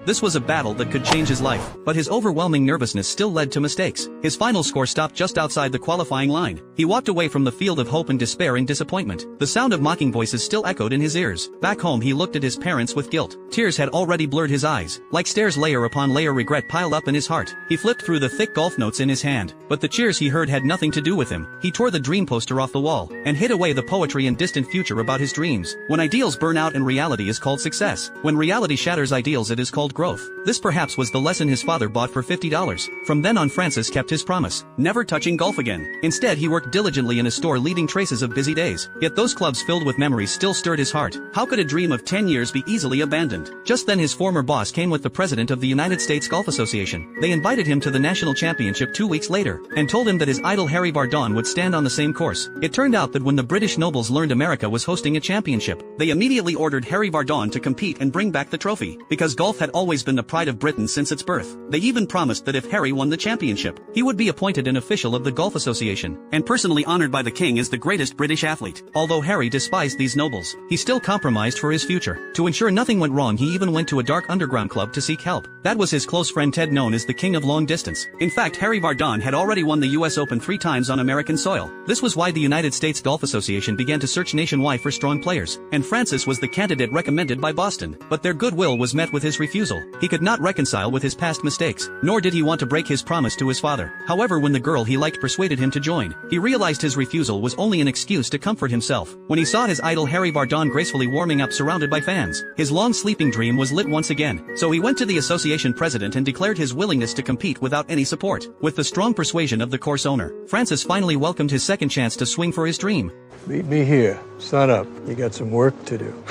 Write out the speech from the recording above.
This was a battle that could change his life, but his overwhelming nervousness still led to mistakes. His final score stopped just outside the qualifying line. He walked away from the field of hope and despair in disappointment. The sound of mocking voices still echoed in his ears. Back home he looked at his parents with guilt. Tears had already blurred his eyes. Like stairs, layer upon layer, regret piled up in his heart. He flipped through the thick golf notes in his hand, but the cheers he heard had nothing to do with him. He tore the dream poster off the wall, and hid away the poetry and distant future about his dreams. When ideals burn out and reality is called success. When reality shatters ideals, it is called growth. This perhaps was the lesson his father bought for $50. From then on, Francis kept his promise, never touching golf again. Instead, he worked diligently in a store, leaving traces of busy days. Yet those clubs filled with memories still stirred his heart. How could a dream of 10 years be easily abandoned? Just then his former boss came with the president of the United States Golf Association. They invited him to the national championship 2 weeks later, and told him that his idol Harry Vardon would stand on the same course. It turned out that when the British nobles learned America was hosting a championship, they immediately ordered Harry Vardon to compete and bring back the trophy. Because golf had always been the pride of Britain since its birth, they even promised that if Harry won the championship, he would be appointed an official of the Golf Association, and personally honored by the king as the greatest British athlete. Although Harry despised these nobles, he still compromised for his future. To ensure nothing went wrong, he even went to a dark underground club to seek help. That was his close friend Ted, known as the King of Long Distance. In fact, Harry Vardon had already won the US Open 3 times on American soil. This was why the United States Golf Association began to search nationwide for strong players, and Francis was the candidate recommended by Boston. But their goodwill was met with his refusal. He could not reconcile with his past mistakes, nor did he want to break his promise to his father. However, when the girl he liked persuaded him to join, he realized his refusal was only an excuse to comfort himself. When he saw his idol Harry Vardon gracefully warming up surrounded by fans, his long sleeping dream was lit once again. So he went to the association president and declared his willingness to compete without any support. With the strong persuasion of the course owner, Francis finally welcomed his second chance to swing for his dream. Meet me here. Sun up. You got some work to do.